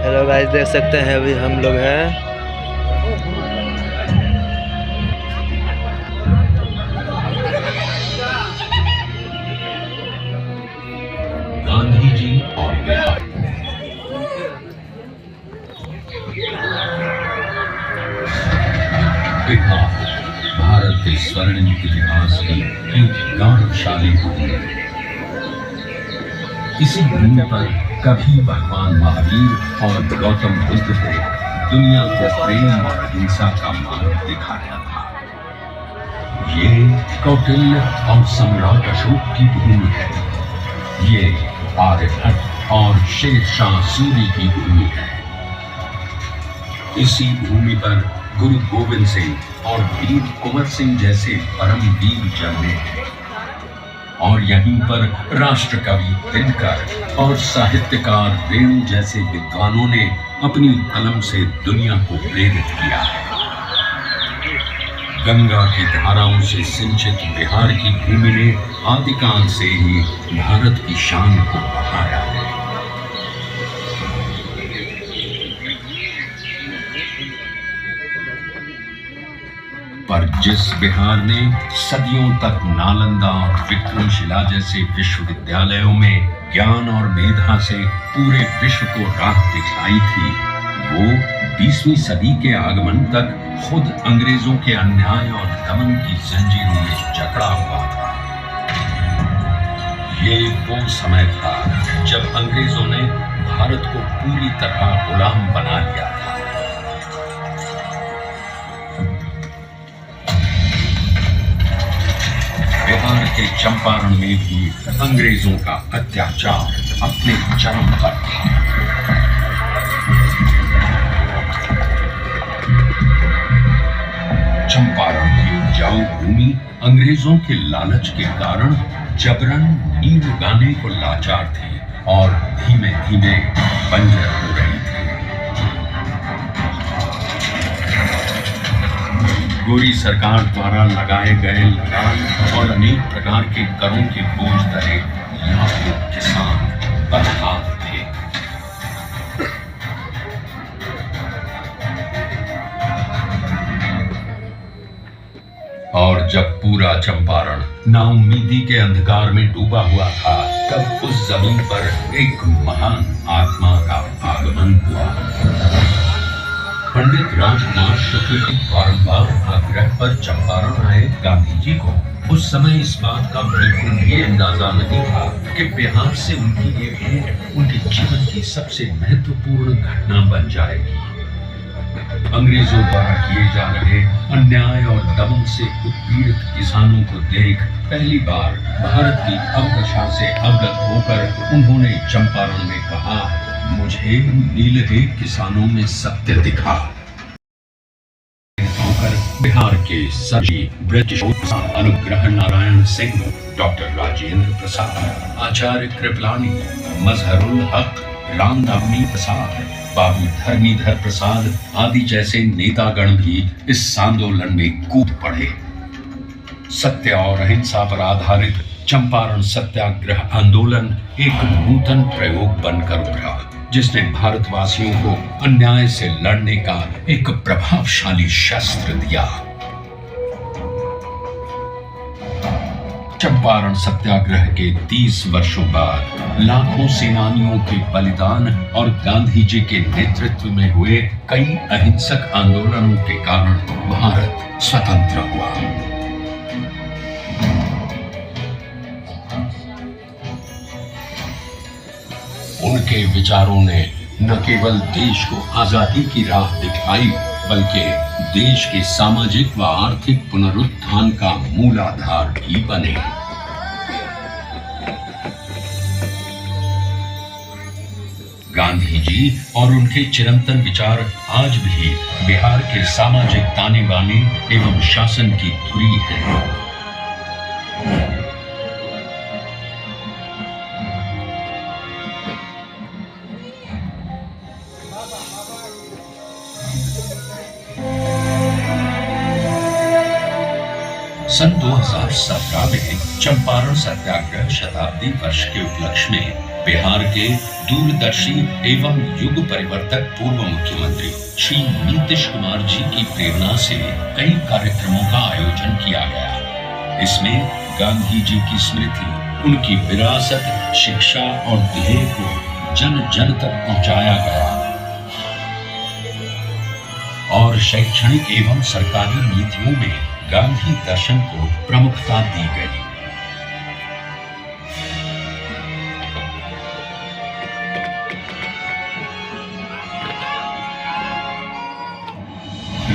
Hello guys, देख सकते हैं अभी हम लोग हैं गांधी जी और बिहार। बिहार भारत के स्वर्णिम इतिहास की एक गौरवशाली भूमि है। इसी भूमि पर कभी भगवान महावीर और गौतम बुद्ध ने दुनिया को प्रेम और अहिंसा का मार्ग दिखाया था। ये कौटिल्य और सम्राट अशोक की भूमि है। ये आर्यभट्ट और शेरशाह सूरी की भूमि है। इसी भूमि पर गुरु गोविंद सिंह और वीर कुंवर सिंह जैसे परम वीर जन्मे हैं। और यहीं पर राष्ट्र कवि दिनकर और साहित्यकार वेणु जैसे विद्वानों ने अपनी कलम से दुनिया को प्रेरित किया है। गंगा की धाराओं से सिंचित बिहार की भूमि ने आदिकाल से ही भारत की शान को बढ़ाया है। पर जिस बिहार ने सदियों तक नालंदा और विक्रमशिला जैसे विश्वविद्यालयों में ज्ञान और मेधा से पूरे विश्व को राह दिखाई थी, वो 20वीं सदी के आगमन तक खुद अंग्रेजों के अन्याय और दमन की जंजीरों में जकड़ा हुआ था। ये वो समय था जब अंग्रेजों ने भारत को पूरी तरह गुलाम बना लिया था। बिहार के चंपारण में भी अंग्रेजों का अत्याचार अपने चरम पर था। चंपारण की उपजाऊ भूमि अंग्रेजों के लालच के कारण जबरन नींद उगाने को लाचार थी और धीमे धीमे बंजर हो रही थी। गोरी सरकार द्वारा लगाए गए लगान और अनेक प्रकार के करों के बोझ तले लाखों किसान बदहाल थे। और जब पूरा चंपारण नाउम्मीदी के अंधकार में डूबा हुआ था, तब उस जमीन पर एक महान आत्मा का आगमन हुआ। पंडित राजकुमार शुक्ल की बारंबार आग्रह पर चंपारण आए गांधी जी को उस समय इस बात का बिल्कुल भी अंदाजा नहीं था कि बिहार से उनकी ये भेंट उनके जीवन की सबसे महत्वपूर्ण घटना बन जाएगी। अंग्रेजों द्वारा किए जा रहे अन्याय और दमन से उत्पीड़ित किसानों को देख पहली बार भारत की अवदशा से अवगत होकर उन्होंने चंपारण में कहा, मुझे नीलहे किसानों में सत्य दिखा। बिहार के सजी ब्रिटिश अनुग्रह नारायण सिंह, डॉक्टर राजेंद्र प्रसाद, आचार्य कृपलानी, मजहरुल हक, रामधामी प्रसाद, बाबू धर्मीधर प्रसाद आदि जैसे नेतागण भी इस आंदोलन में कूद पड़े। सत्य और अहिंसा पर आधारित चंपारण सत्याग्रह आंदोलन एक नूतन प्रयोग बनकर उभरा, जिसने भारतवासियों को अन्याय से लड़ने का एक प्रभावशाली शस्त्र दिया। चंपारण सत्याग्रह के 30 वर्षों बाद लाखों सेनानियों के बलिदान और गांधी जी के नेतृत्व में हुए कई अहिंसक आंदोलनों के कारण भारत स्वतंत्र हुआ। उनके विचारों ने न केवल देश को आजादी की राह दिखाई, बल्कि देश के सामाजिक व आर्थिक पुनरुत्थान का मूलाधार भी बने। गांधी जी और उनके चिरंतन विचार आज भी बिहार के सामाजिक ताने बाने एवं शासन की धुरी है। सन 2017 में चंपारण सत्याग्रह शताब्दी वर्ष के उपलक्ष्य में बिहार के दूरदर्शी एवं युग परिवर्तक पूर्व मुख्यमंत्री श्री नीतीश कुमार जी की प्रेरणा से कई कार्यक्रमों का आयोजन किया गया। इसमें गांधी जी की स्मृति, उनकी विरासत, शिक्षा और ध्येय को जन जन तक पहुंचाया गया और शैक्षणिक एवं सरकारी नीतियों में गांधी दर्शन को प्रमुखता दी गई।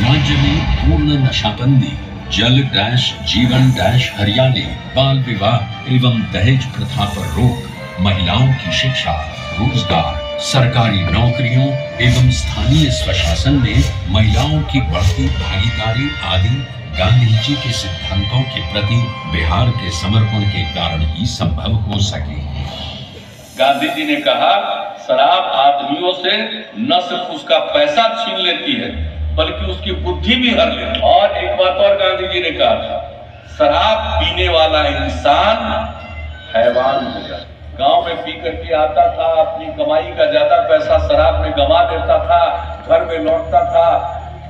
राज्य में पूर्ण नशाबंदी, जल डैश जीवन डैश हरियाली, बाल विवाह एवं दहेज प्रथा पर रोक, महिलाओं की शिक्षा, रोजगार, सरकारी नौकरियों एवं स्थानीय स्वशासन में महिलाओं की बढ़ती भागीदारी आदि गांधी जी के सिद्धांतों के प्रति बिहार के समर्पण के कारण ही संभव हो सके। गांधी जी ने कहा, शराब आदमियों से न सिर्फ उसका पैसा छीन लेती है बल्कि उसकी बुद्धि भी हर लेती है। और एक बात और गांधी जी ने कहा था, शराब पीने वाला इंसान हैवान हो जाता। गांव में पी करके आता था, अपनी कमाई का ज्यादा पैसा शराब में गंवा देता था, घर में लौटता था,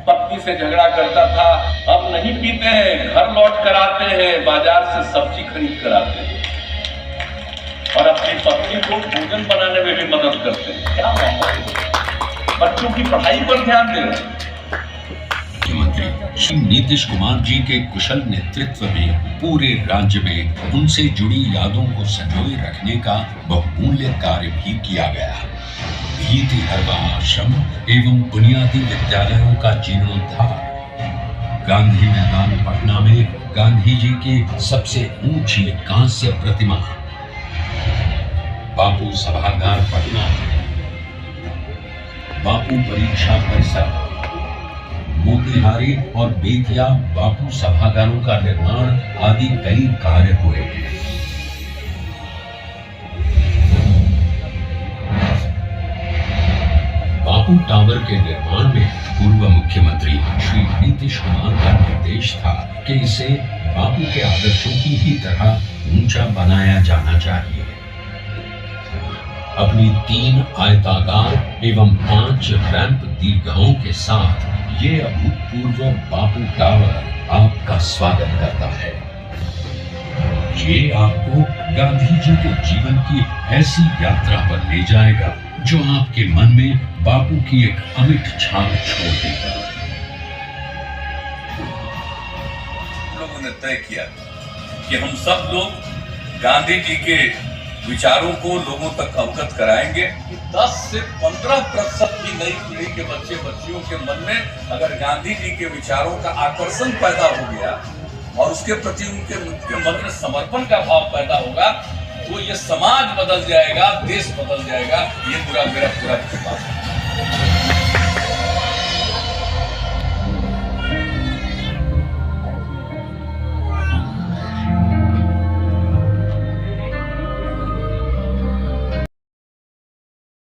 पत्नी से झगड़ा करता था। अब नहीं पीते हैं, घर लौट कर आते हैं, बाजार से सब्जी खरीद कर आते हैं और अपनी पत्नी को भोजन बनाने में भी मदद करते हैं। क्या माहौल, बच्चों की पढ़ाई पर ध्यान दे रहे हैं। मुख्यमंत्री श्री नीतीश कुमार जी के कुशल नेतृत्व में पूरे राज्य में उनसे जुड़ी यादों को संजोए रखने का बहुमूल्य कार्य भी किया गया। भीति हरवा आश्रम एवं बुनियादी विद्यालयों का जीर्णोद्धार, गांधी मैदान पटना में गांधी जी की सबसे ऊंची कांस्य प्रतिमा, बापू सभागार पटना, बापू परीक्षा परिसर, मोतिहारी और बेतिया बापू सभागारों का निर्माण आदि कई कार्य हुए हैं। बापू टावर के निर्माण में पूर्व मुख्यमंत्री श्री नीतीश कुमार का निर्देश था कि इसे बापू के आदर्शों की ही तरह ऊंचा बनाया जाना चाहिए। अपनी 3 आयताकार एवं 5 रैंप दीर्घाओं के साथ ये अभूतपूर्व बापू टावर आपका स्वागत करता है। ये आपको गांधी जी के जीवन की ऐसी यात्रा पर ले जाएगा जो आपके मन में बापू की एक अमिट छाप छोड़ देगा। लोगों ने तय किया कि हम सब लोग गांधी जी के विचारों को लोगों तक अवगत कराएंगे। 10 से 15% की नई पीढ़ी के बच्चे बच्चियों के मन में अगर गांधी जी के विचारों का आकर्षण पैदा हो गया और उसके प्रति उनके मन में समर्पण का भाव पैदा होगा तो ये समाज बदल जाएगा, देश बदल जाएगा। ये मेरा पूरा विश्वास है।